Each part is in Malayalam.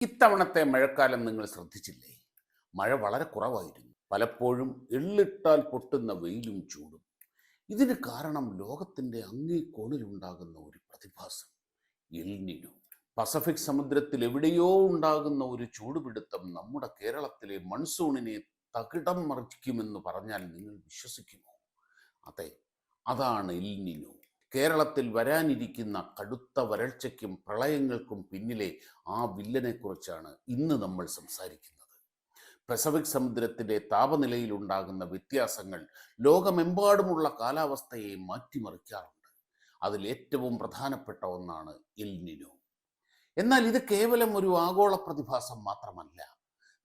ഇത്തവണത്തെ മഴക്കാലം നിങ്ങൾ ശ്രദ്ധിച്ചില്ലേ? മഴ വളരെ കുറവായിരുന്നു. പലപ്പോഴും എള്ളിട്ടാൽ പൊട്ടുന്ന വെയിലും ചൂടും. ഇതിന് കാരണം ലോകത്തിൻ്റെ അങ്ങേ കോണിലുണ്ടാകുന്ന ഒരു പ്രതിഭാസം, എൽ നിനോ. പസഫിക് സമുദ്രത്തിൽ എവിടെയോ ഉണ്ടാകുന്ന ഒരു ചൂടുപിടുത്തം നമ്മുടെ കേരളത്തിലെ മൺസൂണിനെ തകിടം മറിക്കുമെന്ന് പറഞ്ഞാൽ നിങ്ങൾ വിശ്വസിക്കുമോ? അതെ, അതാണ് എൽ നിനോ. കേരളത്തിൽ വരാനിരിക്കുന്ന കടുത്ത വരൾച്ചയ്ക്കും പ്രളയങ്ങൾക്കും പിന്നിലെ ആ വില്ലനെക്കുറിച്ചാണ് ഇന്ന് നമ്മൾ സംസാരിക്കുന്നത്. പസഫിക് സമുദ്രത്തിലെ താപനിലയിലുണ്ടാകുന്ന വ്യത്യാസങ്ങൾ ലോകമെമ്പാടുമുള്ള കാലാവസ്ഥയെ മാറ്റിമറിക്കാറുണ്ട്. അതിൽ ഏറ്റവും പ്രധാനപ്പെട്ട ഒന്നാണ് എൽ നിനോ. എന്നാൽ ഇത് കേവലം ഒരു ആഗോള പ്രതിഭാസം മാത്രമല്ല.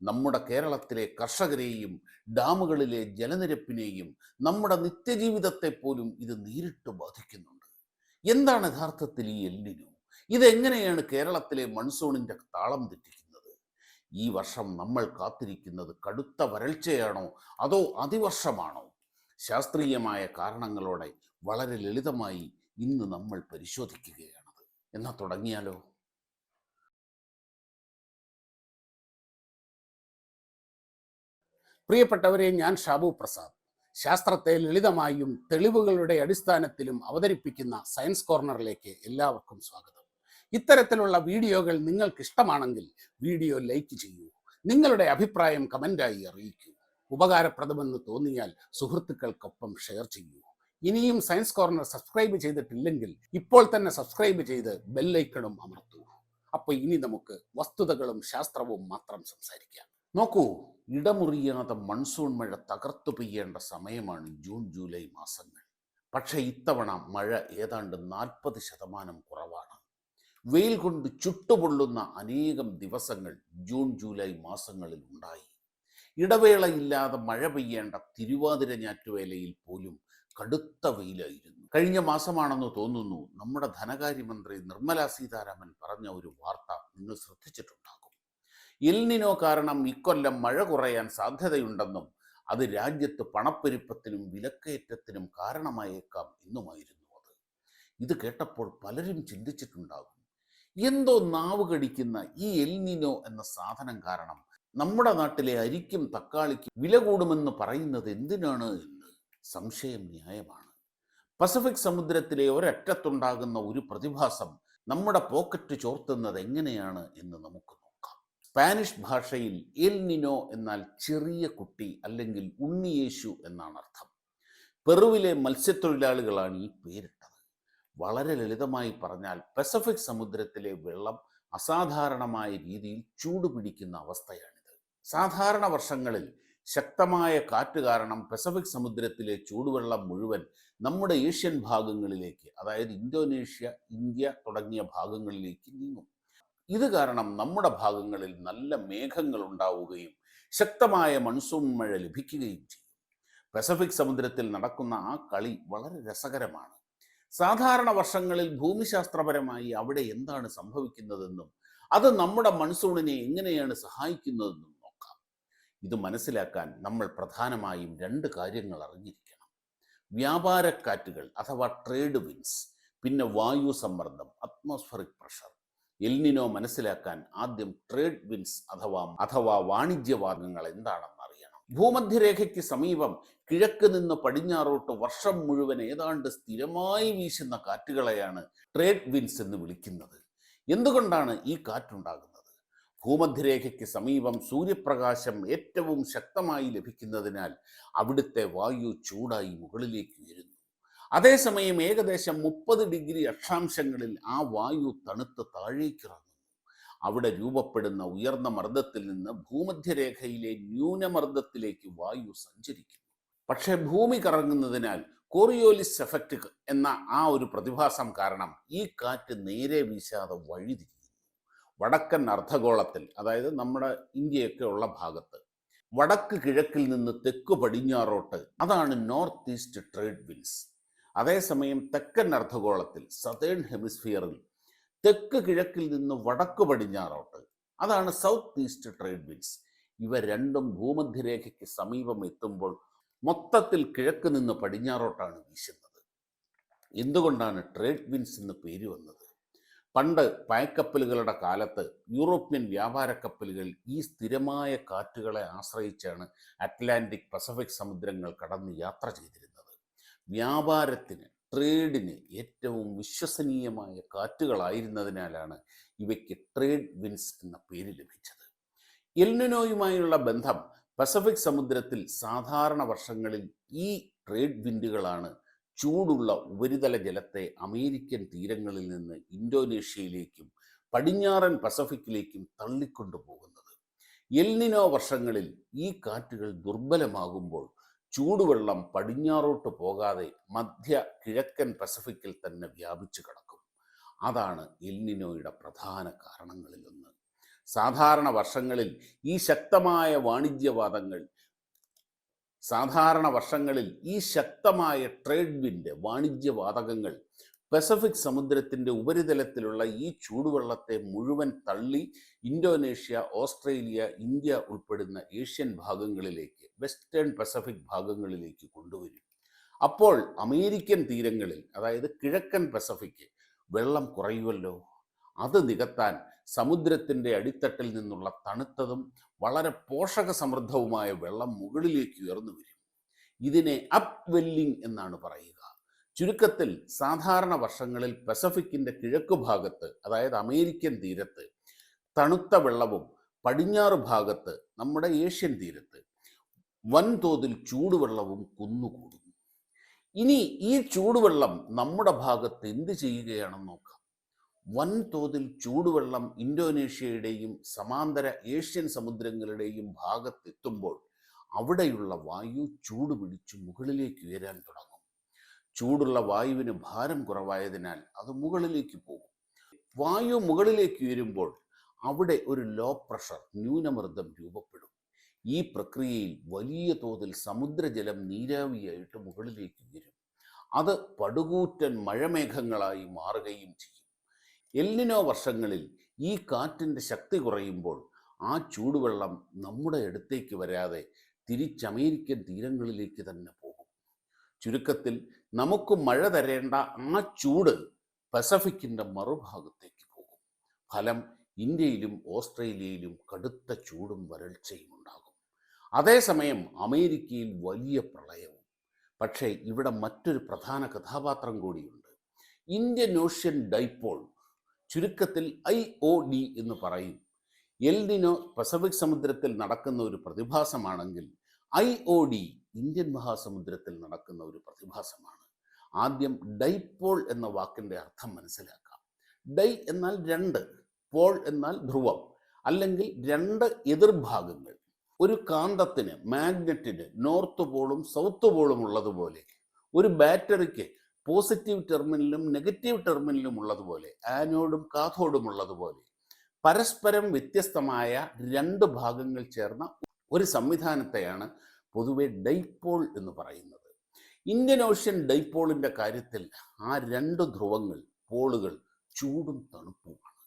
നമ്മുടെ കേരളത്തിലെ കർഷകരെയും ഡാമുകളിലെ ജലനിരപ്പിനെയും നമ്മുടെ നിത്യജീവിതത്തെ പോലും ഇത് നേരിട്ട് ബാധിക്കുന്നുണ്ട്. എന്താണ് യഥാർത്ഥത്തിൽ ഈ എൽ നിനോ? ഇതെങ്ങനെയാണ് കേരളത്തിലെ മൺസൂണിന്റെ താളം തെറ്റിക്കുന്നത്? ഈ വർഷം നമ്മൾ കാത്തിരിക്കുന്നത് കടുത്ത വരൾച്ചയാണോ അതോ അതിവർഷമാണോ? ശാസ്ത്രീയമായ കാരണങ്ങളോടെ വളരെ ലളിതമായി ഇന്ന് നമ്മൾ പരിശോധിക്കുകയാണത്. എന്നാ തുടങ്ങിയാലോ? പ്രിയപ്പെട്ടവരെ, ഞാൻ ഷാബു പ്രസാദ്. ശാസ്ത്രത്തെ ലളിതമായും തെളിവുകളുടെ അടിസ്ഥാനത്തിലും അവതരിപ്പിക്കുന്ന സയൻസ് കോർണറിലേക്ക് എല്ലാവർക്കും സ്വാഗതം. ഇത്തരത്തിലുള്ള വീഡിയോകൾ നിങ്ങൾക്ക് ഇഷ്ടമാണെങ്കിൽ വീഡിയോ ലൈക്ക് ചെയ്യൂ. നിങ്ങളുടെ അഭിപ്രായം കമൻ്റായി അറിയിക്കൂ. ഉപകാരപ്രദമെന്ന് തോന്നിയാൽ സുഹൃത്തുക്കൾക്കൊപ്പം ഷെയർ ചെയ്യൂ. ഇനിയും സയൻസ് കോർണർ സബ്സ്ക്രൈബ് ചെയ്തിട്ടില്ലെങ്കിൽ ഇപ്പോൾ തന്നെ സബ്സ്ക്രൈബ് ചെയ്ത് ബെല്ലൈക്കണും അമർത്തൂ. അപ്പോൾ ഇനി നമുക്ക് വസ്തുതകളും ശാസ്ത്രവും മാത്രം സംസാരിക്കാം. നോക്കൂ, ഇടമുറിയാതെ മൺസൂൺ മഴ തകർത്തു പെയ്യേണ്ട സമയമാണ് ജൂൺ ജൂലൈ മാസങ്ങൾ. പക്ഷേ ഇത്തവണ മഴ ഏതാണ്ട് 40% കുറവാണ്. വെയിൽ കൊണ്ട് ചുട്ടുപൊള്ളുന്ന അനേകം ദിവസങ്ങൾ ജൂൺ ജൂലൈ മാസങ്ങളിൽ ഉണ്ടായി. ഇടവേളയില്ലാതെ മഴ പെയ്യേണ്ട തിരുവാതിര ഞാറ്റുവേലയിൽ പോലും കടുത്ത വെയിലായിരുന്നു. കഴിഞ്ഞ മാസമാണെന്ന് തോന്നുന്നു നമ്മുടെ ധനകാര്യമന്ത്രി നിർമ്മല സീതാരാമൻ പറഞ്ഞ ഒരു വാർത്ത നിങ്ങൾ ശ്രദ്ധിച്ചിട്ടുണ്ടാകും. എൽ നിനോ കാരണം ഇക്കൊല്ലം മഴ കുറയാൻ സാധ്യതയുണ്ടെന്നും അത് രാജ്യത്ത് പണപ്പെരുപ്പത്തിനും വിലക്കയറ്റത്തിനും കാരണമായേക്കാം എന്നുമായിരുന്നു അത്. ഇത് കേട്ടപ്പോൾ പലരും ചിന്തിച്ചിട്ടുണ്ടാകും, എന്തോ നാവ് കടിക്കുന്ന ഈ എൽ നിനോ എന്ന സാധനം കാരണം നമ്മുടെ നാട്ടിലെ അരിക്കും തക്കാളിക്കും വില കൂടുമെന്ന് പറയുന്നത് എന്തിനാണ് എന്ന്. സംശയം ന്യായമാണ്. പസഫിക് സമുദ്രത്തിലെ ഒരറ്റത്തുണ്ടാകുന്ന ഒരു പ്രതിഭാസം നമ്മുടെ പോക്കറ്റ് ചോർത്തുന്നത് എങ്ങനെയാണ് എന്ന് നമുക്ക് നോക്കാം. സ്പാനിഷ് ഭാഷയിൽ എൽ നിനോ എന്നാൽ ചെറിയ കുട്ടി അല്ലെങ്കിൽ ഉണ്ണിയേശു എന്നാണ് അർത്ഥം. പെറുവിലെ മത്സ്യത്തൊഴിലാളികളാണ് ഈ പേരിട്ടത്. വളരെ ലളിതമായി പറഞ്ഞാൽ പസഫിക് സമുദ്രത്തിലെ വെള്ളം അസാധാരണമായ രീതിയിൽ ചൂട് പിടിക്കുന്ന അവസ്ഥയാണിത്. സാധാരണ വർഷങ്ങളിൽ ശക്തമായ കാറ്റ് കാരണം പസഫിക് സമുദ്രത്തിലെ ചൂടുവെള്ളം മുഴുവൻ നമ്മുടെ ഏഷ്യൻ ഭാഗങ്ങളിലേക്ക്, അതായത് ഇന്തോനേഷ്യ, ഇന്ത്യ തുടങ്ങിയ ഭാഗങ്ങളിലേക്ക് നീങ്ങും. ഇത് കാരണം നമ്മുടെ ഭാഗങ്ങളിൽ നല്ല മേഘങ്ങൾ ഉണ്ടാവുകയും ശക്തമായ മൺസൂൺ മഴ ലഭിക്കുകയും ചെയ്യും. പസഫിക് സമുദ്രത്തിൽ നടക്കുന്ന ആ കളി വളരെ രസകരമാണ്. സാധാരണ വർഷങ്ങളിൽ ഭൂമിശാസ്ത്രപരമായി അവിടെ എന്താണ് സംഭവിക്കുന്നതെന്നും അത് നമ്മുടെ മൺസൂണിനെ എങ്ങനെയാണ് സഹായിക്കുന്നതെന്നും നോക്കാം. ഇത് മനസ്സിലാക്കാൻ നമ്മൾ പ്രധാനമായും 2 കാര്യങ്ങൾ അറിഞ്ഞിരിക്കണം. വ്യാപാരക്കാറ്റുകൾ അഥവാ ട്രേഡ് വിൻസ്, പിന്നെ വായു സമ്മർദ്ദം അറ്റ്മോസ്ഫറിക് പ്രഷർ. എൽ നിനോ മനസ്സിലാക്കാൻ ആദ്യം ട്രേഡ് വിൻസ് അഥവാ വാണിജ്യവാദങ്ങൾ എന്താണെന്ന് അറിയണം. ഭൂമധ്യരേഖയ്ക്ക് സമീപം കിഴക്ക് നിന്ന് പടിഞ്ഞാറോട്ട് വർഷം മുഴുവൻ ഏതാണ്ട് സ്ഥിരമായി വീശുന്ന കാറ്റുകളെയാണ് ട്രേഡ് വിൻസ് എന്ന് വിളിക്കുന്നത്. എന്തുകൊണ്ടാണ് ഈ കാറ്റുണ്ടാകുന്നത്? ഭൂമധ്യരേഖയ്ക്ക് സമീപം സൂര്യപ്രകാശം ഏറ്റവും ശക്തമായി ലഭിക്കുന്നതിനാൽ അവിടുത്തെ വായു ചൂടായി മുകളിലേക്ക് ഉയരുന്നു. അതേസമയം ഏകദേശം 30 ഡിഗ്രി അക്ഷാംശങ്ങളിൽ ആ വായു തണുത്ത് താഴേക്കിറങ്ങുന്നു. അവിടെ രൂപപ്പെടുന്ന ഉയർന്ന മർദ്ദത്തിൽ നിന്ന് ഭൂമധ്യരേഖയിലെ ന്യൂനമർദ്ദത്തിലേക്ക് വായു സഞ്ചരിക്കുന്നു. പക്ഷേ ഭൂമി കറങ്ങുന്നതിനാൽ കോറിയോലിസ് എഫക്റ്റ് എന്ന ആ ഒരു പ്രതിഭാസം കാരണം ഈ കാറ്റ് നേരെ വീശാതെ വഴിതിരിയുന്നു. വടക്കൻ അർദ്ധഗോളത്തിൽ, അതായത് നമ്മുടെ ഇന്ത്യയൊക്കെ ഉള്ള ഭാഗത്ത് വടക്ക് കിഴക്കിൽ നിന്ന് തെക്ക് പടിഞ്ഞാറോട്ട്, അതാണ് നോർത്ത് ഈസ്റ്റ് ട്രേഡ് വിൻസ്. അതേസമയം തെക്കൻ അർദ്ധഗോളത്തിൽ, സതേൺ ഹെമിസ്ഫിയറിൽ തെക്ക് കിഴക്കിൽ നിന്ന് വടക്ക് പടിഞ്ഞാറോട്ട്, അതാണ് സൗത്ത് ഈസ്റ്റ് ട്രേഡ് വിൻസ്. ഇവ രണ്ടും ഭൂമധ്യരേഖയ്ക്ക് സമീപം എത്തുമ്പോൾ മൊത്തത്തിൽ കിഴക്ക് നിന്ന് പടിഞ്ഞാറോട്ടാണ് വീശുന്നത്. എന്തുകൊണ്ടാണ് ട്രേഡ് വിൻസ് എന്ന് പേര് വന്നത്? പണ്ട് പായ്ക്കപ്പലുകളുടെ കാലത്ത് യൂറോപ്യൻ വ്യാപാര കപ്പലുകൾ ഈ സ്ഥിരമായ കാറ്റുകളെ ആശ്രയിച്ചാണ് അറ്റ്ലാന്റിക് പസഫിക് സമുദ്രങ്ങൾ കടന്ന് യാത്ര ചെയ്തിരുന്നത്. വ്യാപാരത്തിന്, ട്രേഡിന് ഏറ്റവും വിശ്വസനീയമായ കാറ്റുകളായിരുന്നതിനാലാണ് ഇവയ്ക്ക് ട്രേഡ് വിൻസ് എന്ന പേര് ലഭിച്ചത്. എൽനിനോയുമായുള്ള ബന്ധം പസഫിക് സമുദ്രത്തിൽ സാധാരണ വർഷങ്ങളിൽ ഈ ട്രേഡ് വിൻഡുകളാണ് ചൂടുള്ള ഉപരിതല ജലത്തെ അമേരിക്കൻ തീരങ്ങളിൽ നിന്ന് ഇന്തോനേഷ്യയിലേക്കും പടിഞ്ഞാറൻ പസഫിക്കിലേക്കും തള്ളിക്കൊണ്ടുപോകുന്നത്. എൽനിനോ വർഷങ്ങളിൽ ഈ കാറ്റുകൾ ദുർബലമാകുമ്പോൾ ചൂടുവെള്ളം പടിഞ്ഞാറോട്ട് പോകാതെ മധ്യ കിഴക്കൻ പസഫിക്കിൽ തന്നെ വ്യാപിച്ചു കിടക്കും. അതാണ് എൽനിനോയുടെ പ്രധാന കാരണങ്ങളിലൊന്ന്. സാധാരണ വർഷങ്ങളിൽ ഈ ശക്തമായ ട്രേഡ് വിൻഡ് വാണിജ്യവാതകങ്ങൾ പസഫിക് സമുദ്രത്തിൻ്റെ ഉപരിതലത്തിലുള്ള ഈ ചൂടുവെള്ളത്തെ മുഴുവൻ തള്ളി ഇന്തോനേഷ്യ, ഓസ്ട്രേലിയ, ഇന്ത്യ ഉൾപ്പെടുന്ന ഏഷ്യൻ ഭാഗങ്ങളിലേക്ക്, വെസ്റ്റേൺ പസഫിക് ഭാഗങ്ങളിലേക്ക് കൊണ്ടുവരും. അപ്പോൾ അമേരിക്കൻ തീരങ്ങളിൽ, അതായത് കിഴക്കൻ പസഫിക്ക് വെള്ളം കുറയുമല്ലോ. അത് നികത്താൻ സമുദ്രത്തിൻ്റെ അടിത്തട്ടിൽ നിന്നുള്ള തണുത്തതും വളരെ പോഷക സമൃദ്ധവുമായ വെള്ളം മുകളിലേക്ക് ഉയർന്നു വരും. ഇതിനെ അപ് വെല്ലിംഗ് എന്നാണ് പറയുക. ചുരുക്കത്തിൽ സാധാരണ വർഷങ്ങളിൽ പസഫിക്കിൻ്റെ കിഴക്കു ഭാഗത്ത്, അതായത് അമേരിക്കൻ തീരത്ത് തണുത്ത വെള്ളവും പടിഞ്ഞാറ് ഭാഗത്ത്, നമ്മുടെ ഏഷ്യൻ തീരത്ത് വൻതോതിൽ ചൂടുവെള്ളവും കുന്നുകൂടും. ഇനി ഈ ചൂടുവെള്ളം നമ്മുടെ ഭാഗത്ത് എന്ത് ചെയ്യുകയാണെന്ന് നോക്കാം. വൻതോതിൽ ചൂടുവെള്ളം ഇന്തോനേഷ്യയുടെയും സമാന്തര ഏഷ്യൻ സമുദ്രങ്ങളുടെയും ഭാഗത്തെത്തുമ്പോൾ അവിടെയുള്ള വായു ചൂടുപിടിച്ച് മുകളിലേക്ക് ഉയരാൻ തുടങ്ങും. ചൂടുള്ള വായുവിന് ഭാരം കുറവായതിനാൽ അത് മുകളിലേക്ക് പോകും. വായു മുകളിലേക്ക് ഉയരുമ്പോൾ അവിടെ ഒരു ലോ പ്രഷർ, ന്യൂനമർദ്ദം രൂപപ്പെടും. ഈ പ്രക്രിയയിൽ വലിയ തോതിൽ സമുദ്രജലം നീരാവിയായിട്ട് മുകളിലേക്ക് ഉയരും. അത് പടുകൂറ്റൻ മഴമേഘങ്ങളായി മാറുകയും ചെയ്യും. എൽനിനോ വർഷങ്ങളിൽ ഈ കാറ്റിൻ്റെ ശക്തി കുറയുമ്പോൾ ആ ചൂടുവെള്ളം നമ്മുടെ അടുത്തേക്ക് വരാതെ തിരിച്ച് അമേരിക്കൻ തീരങ്ങളിലേക്ക് തന്നെ പോകും. ചുരുക്കത്തിൽ നമുക്ക് മഴ തരേണ്ട ആ ചൂട് പസഫിക്കിൻ്റെ മറുഭാഗത്തേക്ക് പോകും. ഫലം ഇന്ത്യയിലും ഓസ്ട്രേലിയയിലും കടുത്ത ചൂടും വരൾച്ചയും ഉണ്ടാകും. അതേസമയം അമേരിക്കയിൽ വലിയ പ്രളയവും. പക്ഷേ ഇവിടെ മറ്റൊരു പ്രധാന കഥാപാത്രം കൂടിയുണ്ട്. ഇന്ത്യൻ ഓഷ്യൻ ഡൈപോൾ, ചുരുക്കത്തിൽ IOD എന്ന് പറയും. എൽനിനോ പസഫിക് സമുദ്രത്തിൽ നടക്കുന്ന ഒരു പ്രതിഭാസമാണെങ്കിൽ IOD ഇന്ത്യൻ മഹാസമുദ്രത്തിൽ നടക്കുന്ന ഒരു പ്രതിഭാസമാണ്. ആദ്യം ഡൈപോൾ എന്ന വാക്കിൻ്റെ അർത്ഥം മനസ്സിലാക്കാം. ഡൈ എന്നാൽ രണ്ട്, പോൾ എന്നാൽ ധ്രുവം, അല്ലെങ്കിൽ രണ്ട് എതിർഭാഗങ്ങൾ. ഒരു കാന്തത്തിന്, മാഗ്നറ്റിന് നോർത്ത് പോളും സൗത്ത് പോളും ഉള്ളതുപോലെ, ഒരു ബാറ്ററിക്ക് പോസിറ്റീവ് ടെർമിനലും നെഗറ്റീവ് ടെർമിനലും ഉള്ളതുപോലെ, ആനോഡും കാഥോഡും ഉള്ളതുപോലെ, പരസ്പരം വ്യത്യസ്തമായ രണ്ട് ഭാഗങ്ങൾ ചേർന്ന ഒരു സംവിധാനത്തെയാണ് പൊതുവെ ഡൈപോൾ എന്ന് പറയുന്നത്. ഇന്ത്യൻ ഓഷ്യൻ ഡൈപോളിൻ്റെ കാര്യത്തിൽ ആ രണ്ട് ധ്രുവങ്ങൾ, പോളുകൾ ചൂടും തണുപ്പുമാണ്.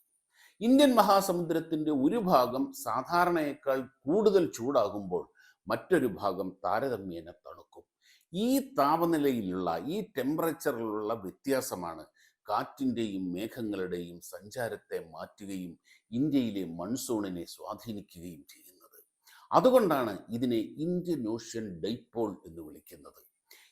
ഇന്ത്യൻ മഹാസമുദ്രത്തിൻ്റെ ഒരു ഭാഗം സാധാരണയേക്കാൾ കൂടുതൽ ചൂടാകുമ്പോൾ മറ്റൊരു ഭാഗം താരതമ്യേന തണുക്കും. ഈ താപനിലയിലുള്ള, ഈ ടെമ്പറേച്ചറിലുള്ള വ്യത്യാസമാണ് കാറ്റിൻ്റെയും മേഘങ്ങളുടെയും സഞ്ചാരത്തെ മാറ്റുകയും ഇന്ത്യയിലെ മൺസൂണിനെ സ്വാധീനിക്കുകയും ചെയ്യുന്നത്. അതുകൊണ്ടാണ് ഇതിനെ ഇന്ത്യൻ ഓഷ്യൻ ഡൈപോൾ എന്ന് വിളിക്കുന്നത്.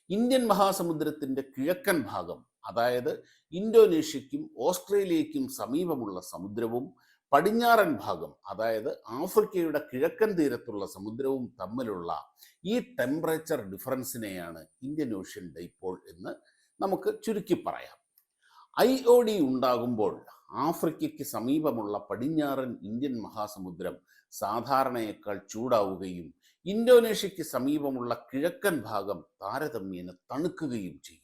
ഇന്ത്യൻ മഹാസമുദ്രത്തിൻ്റെ കിഴക്കൻ ഭാഗം, അതായത് ഇന്തോനേഷ്യയ്ക്കും ഓസ്ട്രേലിയയ്ക്കും സമീപമുള്ള സമുദ്രവും പടിഞ്ഞാറൻ ഭാഗം, അതായത് ആഫ്രിക്കയുടെ കിഴക്കൻ തീരത്തുള്ള സമുദ്രവും തമ്മിലുള്ള ഈ ടെമ്പറേച്ചർ ഡിഫറൻസിനെയാണ് ഇന്ത്യൻ ഓഷ്യൻ ഡൈപോൾ എന്ന് നമുക്ക് ചുരുക്കി പറയാം. IOD ഉണ്ടാകുമ്പോൾ ആഫ്രിക്കയ്ക്ക് സമീപമുള്ള പടിഞ്ഞാറൻ ഇന്ത്യൻ മഹാസമുദ്രം സാധാരണയേക്കാൾ ചൂടാവുകയും ഇന്തോനേഷ്യയ്ക്ക് സമീപമുള്ള കിഴക്കൻ ഭാഗം താരതമ്യേന തണുക്കുകയും ചെയ്യും.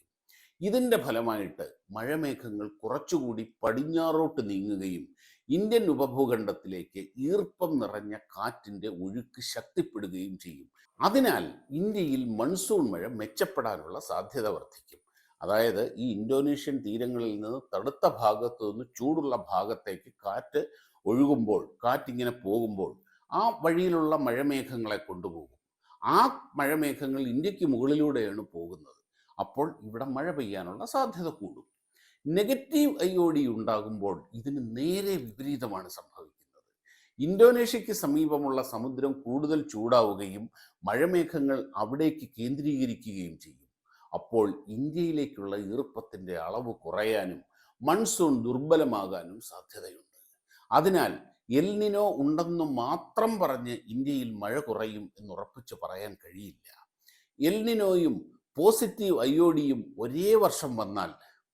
ഇതിൻ്റെ ഫലമായിട്ട് മഴമേഘങ്ങൾ കുറച്ചുകൂടി പടിഞ്ഞാറോട്ട് നീങ്ങുകയും ഇന്ത്യൻ ഉപഭൂഖണ്ഡത്തിലേക്ക് ഈർപ്പം നിറഞ്ഞ കാറ്റിൻ്റെ ഒഴുക്ക് ശക്തിപ്പെടുകയും ചെയ്യും. അതിനാൽ ഇന്ത്യയിൽ മൺസൂൺ മഴ മെച്ചപ്പെടാനുള്ള സാധ്യത വർദ്ധിക്കും. അതായത് ഈ ഇന്തോനേഷ്യൻ തീരങ്ങളിൽ നിന്ന് തണുത്ത ഭാഗത്തു നിന്ന് ചൂടുള്ള ഭാഗത്തേക്ക് കാറ്റ് ഒഴുകുമ്പോൾ, കാറ്റിങ്ങനെ പോകുമ്പോൾ ആ വഴിയിലുള്ള മഴമേഘങ്ങളെ കൊണ്ടുപോകും. ആ മഴമേഘങ്ങൾ ഇന്ത്യക്ക് മുകളിലൂടെയാണ് പോകുന്നത്. അപ്പോൾ ഇവിടെ മഴ പെയ്യാനുള്ള സാധ്യത കൂടും. നെഗറ്റീവ് അയോഡി ഉണ്ടാകുമ്പോൾ ഇതിന് നേരെ വിപരീതമാണ് സംഭവിക്കുന്നത്. ഇന്തോനേഷ്യയ്ക്ക് സമീപമുള്ള സമുദ്രം കൂടുതൽ ചൂടാവുകയും മഴമേഘങ്ങൾ അവിടേക്ക് കേന്ദ്രീകരിക്കുകയും ചെയ്യും. അപ്പോൾ ഇന്ത്യയിലേക്കുള്ള ഈർപ്പത്തിൻ്റെ അളവ് കുറയാനും മൺസൂൺ ദുർബലമാകാനും സാധ്യതയുണ്ട്. അതിനാൽ എൽനിനോ ഉണ്ടെന്നു മാത്രം പറഞ്ഞ് ഇന്ത്യയിൽ മഴ കുറയും എന്നുറപ്പിച്ച് പറയാൻ കഴിയില്ല. എൽനിനോയും പോസിറ്റീവ് അയോഡിയും ഒരേ വർഷം വന്നാൽ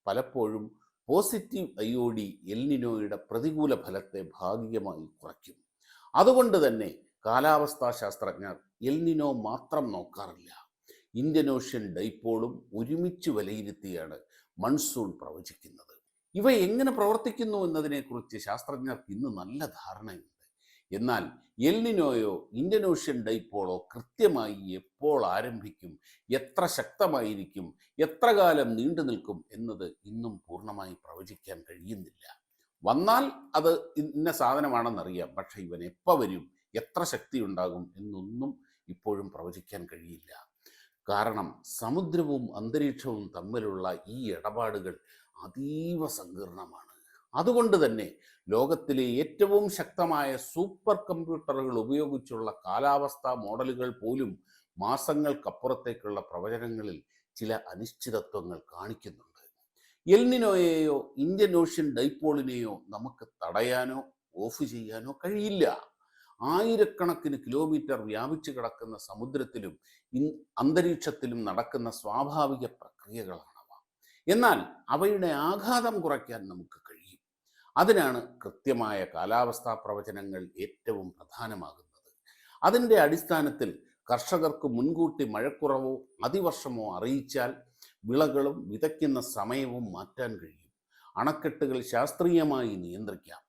പലപ്പോഴും പോസിറ്റീവ് അയോഡി എൽനിനോയുടെ പ്രതികൂല ഫലത്തെ ഭാഗികമായി കുറയ്ക്കും. അതുകൊണ്ട് തന്നെ കാലാവസ്ഥാ ശാസ്ത്രജ്ഞർ എൽനിനോ മാത്രം നോക്കാറില്ല. ഇന്ത്യൻ ഓഷ്യൻ ഡൈപോളും ഒരുമിച്ച് വിലയിരുത്തിയാണ് മൺസൂൺ പ്രവചിക്കുന്നത്. ഇവ എങ്ങനെ പ്രവർത്തിക്കുന്നു എന്നതിനെക്കുറിച്ച് ശാസ്ത്രജ്ഞർക്ക് ഇന്ന് നല്ല ധാരണയുണ്ട്. എന്നാൽ എൽനിനോയോ ഇന്ത്യൻ ഓഷ്യൻ ഡൈപോളോ കൃത്യമായി എപ്പോൾ ആരംഭിക്കും, എത്ര ശക്തമായിരിക്കും, എത്ര കാലം നീണ്ടു നിൽക്കും എന്നത് ഇന്നും പൂർണ്ണമായി പ്രവചിക്കാൻ കഴിയുന്നില്ല. വന്നാൽ അത് ഇന്ന സാധനമാണെന്നറിയാം, പക്ഷെ ഇവൻ എപ്പോൾ വരും, എത്ര ശക്തി ഉണ്ടാകും എന്നൊന്നും ഇപ്പോഴും പ്രവചിക്കാൻ കഴിയില്ല. കാരണം സമുദ്രവും അന്തരീക്ഷവും തമ്മിലുള്ള ഈ ഇടപാടുകൾ അതീവ സങ്കീർണമാണ്. അതുകൊണ്ട് തന്നെ ലോകത്തിലെ ഏറ്റവും ശക്തമായ സൂപ്പർ കമ്പ്യൂട്ടറുകൾ ഉപയോഗിച്ചുള്ള കാലാവസ്ഥാ മോഡലുകൾ പോലും മാസങ്ങൾക്കപ്പുറത്തേക്കുള്ള പ്രവചനങ്ങളിൽ ചില അനിശ്ചിതത്വങ്ങൾ കാണിക്കുന്നുണ്ട്. എൽനിനോയെയോ ഇന്ത്യൻ ഓഷ്യൻ ഡൈപോളിനെയോ നമുക്ക് തടയാനോ ഓഫ് ചെയ്യാനോ കഴിയില്ല. ആയിരക്കണക്കിന് കിലോമീറ്റർ വ്യാപിച്ചു കിടക്കുന്ന സമുദ്രത്തിലും അന്തരീക്ഷത്തിലും നടക്കുന്ന സ്വാഭാവിക പ്രക്രിയകളാണവ. എന്നാൽ അവയുടെ ആഘാതം കുറയ്ക്കാൻ നമുക്ക് കഴിയും. അതിനാണ് കൃത്യമായ കാലാവസ്ഥാ പ്രവചനങ്ങൾ ഏറ്റവും പ്രധാനമാകുന്നത്. അതിൻ്റെ അടിസ്ഥാനത്തിൽ കർഷകർക്ക് മുൻകൂട്ടി മഴക്കുറവോ അതിവർഷമോ അറിയിച്ചാൽ വിളകളും വിതയ്ക്കുന്ന സമയവും മാറ്റാൻ കഴിയും. അണക്കെട്ടുകൾ ശാസ്ത്രീയമായി നിയന്ത്രിക്കാം.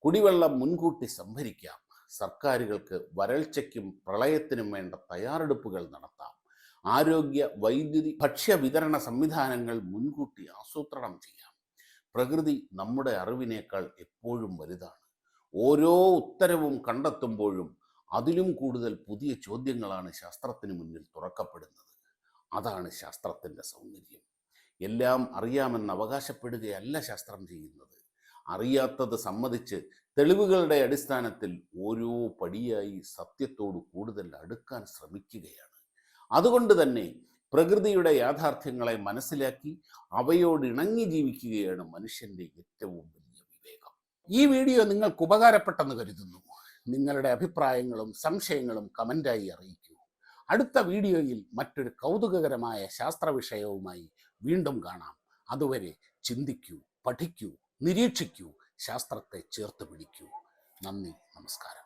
കുടിവെള്ളം മുൻകൂട്ടി സംഭരിക്കാം. സർക്കാരുകൾക്ക് വരൾച്ചയ്ക്കും പ്രളയത്തിനും വേണ്ട തയ്യാറെടുപ്പുകൾ നടത്താം. ആരോഗ്യ, വൈദ്യുതി, ഭക്ഷ്യ വിതരണ സംവിധാനങ്ങൾ മുൻകൂട്ടി ആസൂത്രണം ചെയ്യാം. പ്രകൃതി നമ്മുടെ അറിവിനേക്കാൾ എപ്പോഴും വലുതാണ്. ഓരോ ഉത്തരവും കണ്ടെത്തുമ്പോഴും അതിലും കൂടുതൽ പുതിയ ചോദ്യങ്ങളാണ് ശാസ്ത്രത്തിന് മുന്നിൽ തുറക്കപ്പെടുന്നത്. അതാണ് ശാസ്ത്രത്തിൻ്റെ സൗന്ദര്യം. എല്ലാം അറിയാമെന്ന് അവകാശപ്പെടുകയല്ല ശാസ്ത്രം ചെയ്യുന്നത്. അറിയാത്തത് സമ്മതിച്ച് തെളിവുകളുടെ അടിസ്ഥാനത്തിൽ ഓരോ പടിയായി സത്യത്തോട് കൂടുതൽ അടുക്കാൻ ശ്രമിക്കുകയാണ്. അതുകൊണ്ട് തന്നെ പ്രകൃതിയുടെ യാഥാർത്ഥ്യങ്ങളെ മനസ്സിലാക്കി അവയോട് ഇണങ്ങി ജീവിക്കുകയാണ് മനുഷ്യൻ്റെ ഏറ്റവും വലിയ വിവേകം. ഈ വീഡിയോ നിങ്ങൾക്ക് ഉപകാരപ്പെട്ടെന്ന് കരുതുന്നു. നിങ്ങളുടെ അഭിപ്രായങ്ങളും സംശയങ്ങളും കമൻ്റായി അറിയിക്കൂ. അടുത്ത വീഡിയോയിൽ മറ്റൊരു കൗതുകകരമായ ശാസ്ത്ര വിഷയവുമായി വീണ്ടും കാണാം. അതുവരെ ചിന്തിക്കൂ, പഠിക്കൂ, നിരീക്ഷിക്കൂ, ശാസ്ത്രത്തെ ചേർത്ത് പിടിക്കൂ. നന്ദി, നമസ്കാരം.